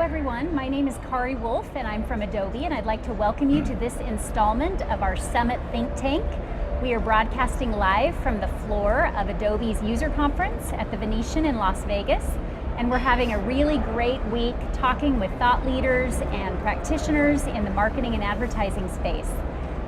everyone, my name is Kari Wolf and I'm from Adobe, and I'd like to welcome you to this installment of our Summit Think Tank. We are broadcasting live from the floor of Adobe's user conference at the Venetian in Las Vegas, and we're having a really great week talking with thought leaders and practitioners in the marketing and advertising space.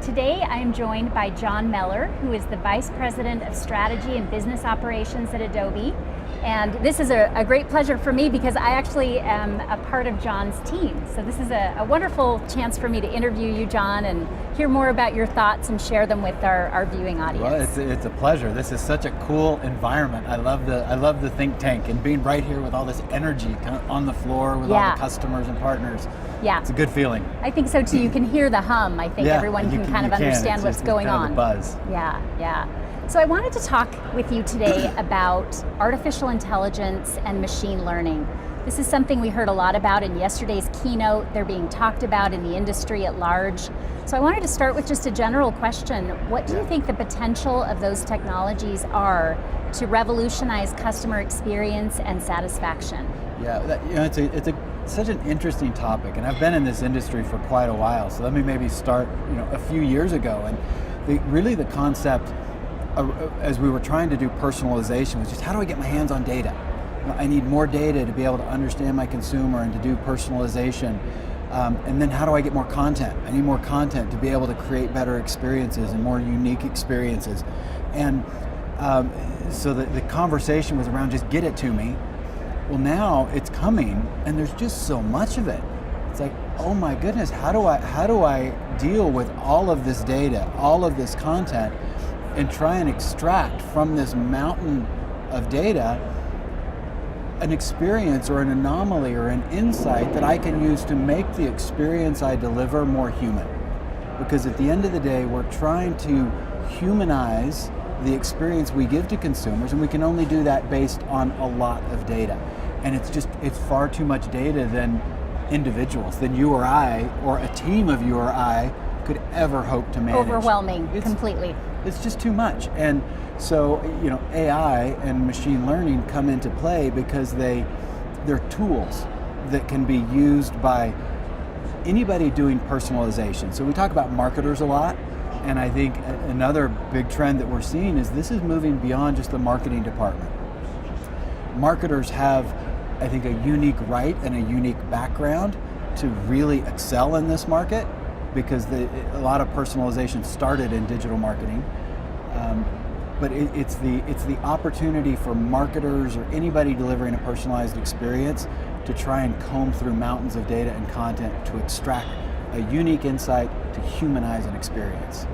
Today I am joined by John Mellor, who is the Vice President of Strategy and Business Operations at Adobe. And this is a great pleasure for me because I actually am a part of John's team. So this is a wonderful chance for me to interview you, John, and hear more about your thoughts and share them with our viewing audience. Well, it's a pleasure. This is such a cool environment. I love the think tank and being right here with all this energy kind of on the floor with all the customers and partners. Yeah, it's a good feeling. I think so too. You can hear the hum. I think everyone can kind of understand what's going on. The buzz. Yeah. So I wanted to talk with you today about artificial intelligence and machine learning. This is something we heard a lot about in yesterday's keynote. They're being talked about in the industry at large. So I wanted to start with just a general question. What do you think the potential of those technologies are to revolutionize customer experience and satisfaction? Yeah, it's such an interesting topic, and I've been in this industry for quite a while. So let me maybe start, a few years ago, and really the concept, as we were trying to do personalization, was just how do I get my hands on data? I need more data to be able to understand my consumer and to do personalization. And then how do I get more content? I need more content to be able to create better experiences and more unique experiences. And so the conversation was around just get it to me. Well, now it's coming and there's just so much of it. It's like, oh my goodness, how do I deal with all of this data, all of this content, and try and extract from this mountain of data an experience or an anomaly or an insight that I can use to make the experience I deliver more human. Because at the end of the day, we're trying to humanize the experience we give to consumers, and we can only do that based on a lot of data. And it's far too much data than individuals, than you or I, or a team of you or I could ever hope to manage. Overwhelming, completely. It's just too much. And so, AI and machine learning come into play because they're tools that can be used by anybody doing personalization. So we talk about marketers a lot, and I think another big trend that we're seeing is this is moving beyond just the marketing department. Marketers have, I think, a unique right and a unique background to really excel in this market, because a lot of personalization started in digital marketing, but it's the opportunity for marketers or anybody delivering a personalized experience to try and comb through mountains of data and content to extract a unique insight to humanize an experience.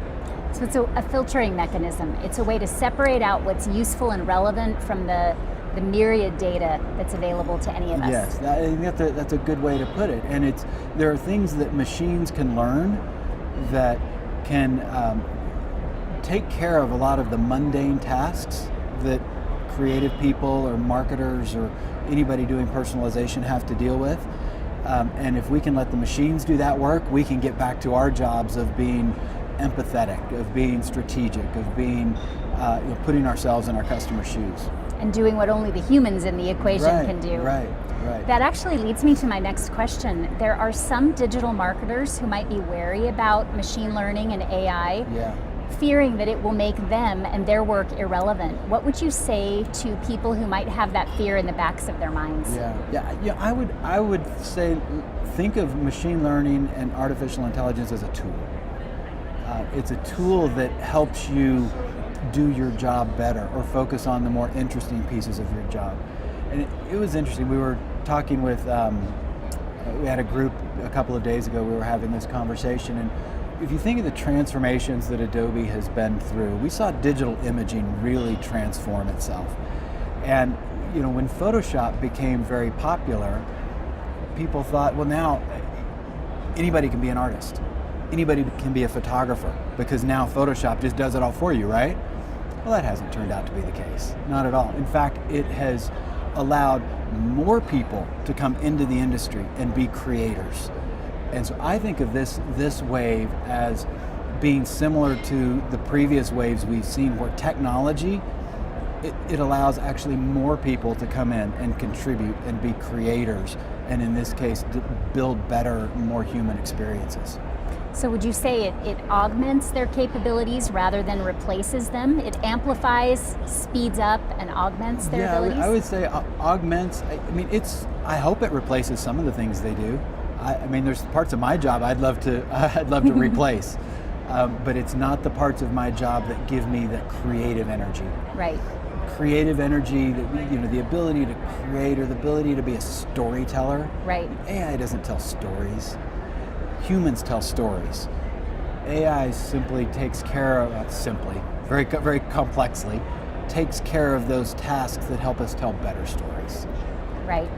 So it's a filtering mechanism. It's a way to separate out what's useful and relevant from the myriad data that's available to any of us. Yes, I think that's a good way to put it. And there are things that machines can learn that can take care of a lot of the mundane tasks that creative people or marketers or anybody doing personalization have to deal with. And if we can let the machines do that work, we can get back to our jobs of being empathetic, of being strategic, of being putting ourselves in our customers' shoes. And doing what only the humans in the equation can do. Right. That actually leads me to my next question. There are some digital marketers who might be wary about machine learning and AI, fearing that it will make them and their work irrelevant. What would you say to people who might have that fear in the backs of their minds? I would say think of machine learning and artificial intelligence as a tool. It's a tool that helps you do your job better or focus on the more interesting pieces of your job. And it was interesting. We were talking with, we had a group a couple of days ago, we were having this conversation, and if you think of the transformations that Adobe has been through, we saw digital imaging really transform itself. And when Photoshop became very popular, people thought, well, now anybody can be an artist. Anybody can be a photographer because now Photoshop just does it all for you, right? Well, that hasn't turned out to be the case, not at all. In fact, it has allowed more people to come into the industry and be creators. And so I think of this wave as being similar to the previous waves we've seen, where technology it allows actually more people to come in and contribute and be creators, and in this case, build better, more human experiences. So would you say it augments their capabilities rather than replaces them? It amplifies, speeds up, and augments their abilities? I would say augments. I hope it replaces some of the things they do. I mean, there's parts of my job I'd love to replace, but it's not the parts of my job that give me the creative energy. Right. Creative energy, the ability to create, or the ability to be a storyteller. Right. AI doesn't tell stories. Humans tell stories. AI simply takes care of, very, very complexly, takes care of those tasks that help us tell better stories. Right.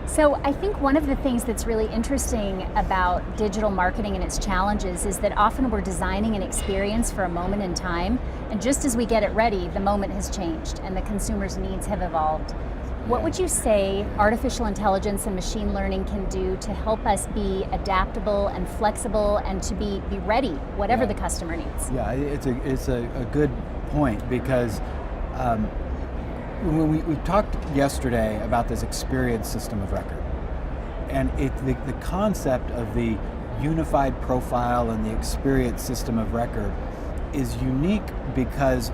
So I think one of the things that's really interesting about digital marketing and its challenges is that often we're designing an experience for a moment in time, and just as we get it ready, the moment has changed and the consumer's needs have evolved. What would you say artificial intelligence and machine learning can do to help us be adaptable and flexible and to be ready, whatever the customer needs? Yeah, it's a good point, because when we talked yesterday about this experience system of record, and the concept of the unified profile and the experience system of record is unique because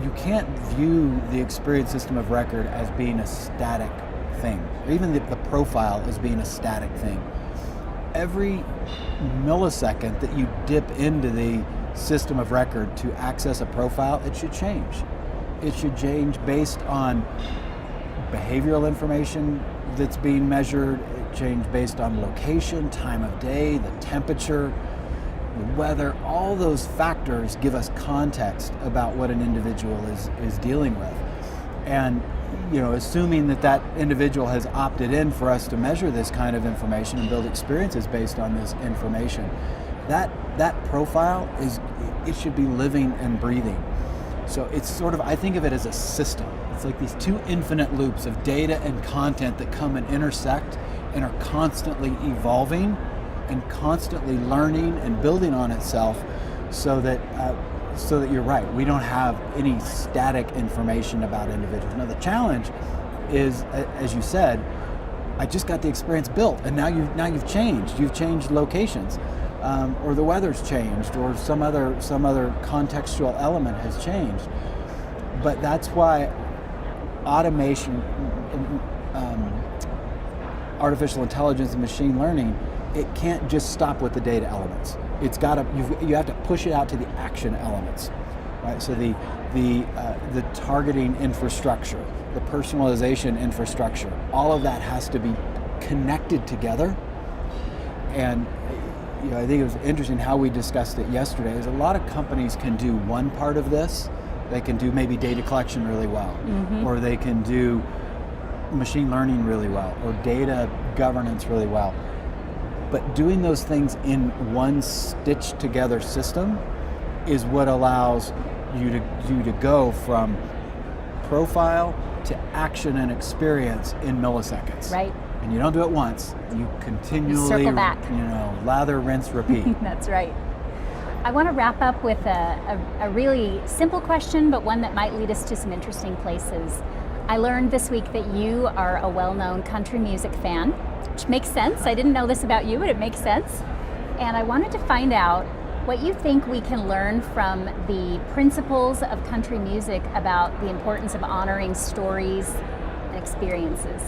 you can't view the experience system of record as being a static thing, or even the profile as being a static thing. Every millisecond that you dip into the system of record to access a profile, it should change. It should change based on behavioral information that's being measured. It change based on location, time of day, the temperature, the weather. All those factors give us context about what an individual is dealing with. And assuming that individual has opted in for us to measure this kind of information and build experiences based on this information, that profile it should be living and breathing. So it's sort of, I think of it as a system. It's like these two infinite loops of data and content that come and intersect and are constantly evolving and constantly learning and building on itself, so that you're right, we don't have any static information about individuals. Now the challenge is, as you said, I just got the experience built, and now you've changed locations. Or the weather's changed, or some other contextual element has changed. But that's why automation, artificial intelligence, and machine learning, it can't just stop with the data elements. It's got to, you have to push it out to the action elements, right? So the targeting infrastructure, the personalization infrastructure, all of that has to be connected together. And I think it was interesting how we discussed it yesterday. Is a lot of companies can do one part of this. They can do maybe data collection really well, or they can do machine learning really well, or data governance really well. But doing those things in one stitched together system is what allows you to go from profile to action and experience in milliseconds. Right. And you don't do it once, you continually circle back. Lather, rinse, repeat. That's right. I want to wrap up with a really simple question, but one that might lead us to some interesting places. I learned this week that you are a well-known country music fan, which makes sense. I didn't know this about you, but it makes sense. And I wanted to find out what you think we can learn from the principles of country music about the importance of honoring stories and experiences.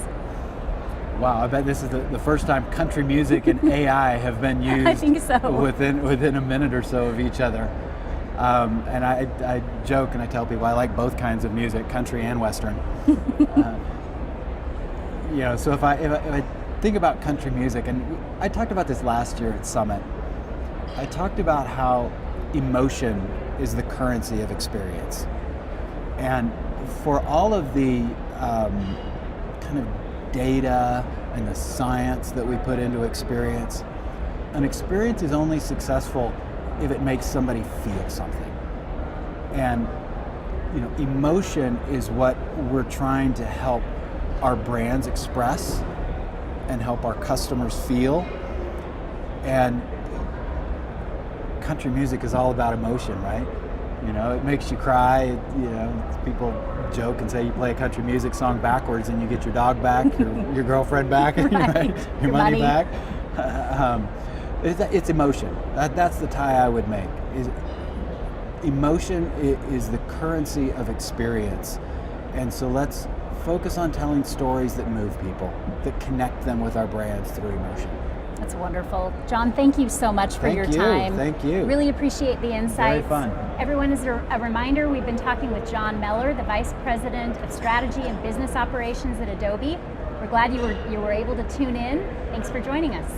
Wow, I bet this is the first time country music and AI have been used. I think so. Within a minute or so of each other. And I joke and I tell people I like both kinds of music, country and Western. So if I think about country music, and I talked about this last year at Summit, I talked about how emotion is the currency of experience. And for all of the kind of data and the science that we put into experience, an experience is only successful if it makes somebody feel something. And emotion is what we're trying to help our brands express and help our customers feel. And country music is all about emotion, right? You know, it makes you cry. You know, people joke and say you play a country music song backwards and you get your dog back, your girlfriend back, and your money back. It's emotion. That's the tie I would make. Emotion is the currency of experience, and so let's focus on telling stories that move people, that connect them with our brands through emotion. That's wonderful. John, thank you so much for your time. Thank you. Really appreciate the insights. Very fun. Everyone, as a reminder, we've been talking with John Mellor, the Vice President of Strategy and Business Operations at Adobe. We're glad you were able to tune in. Thanks for joining us.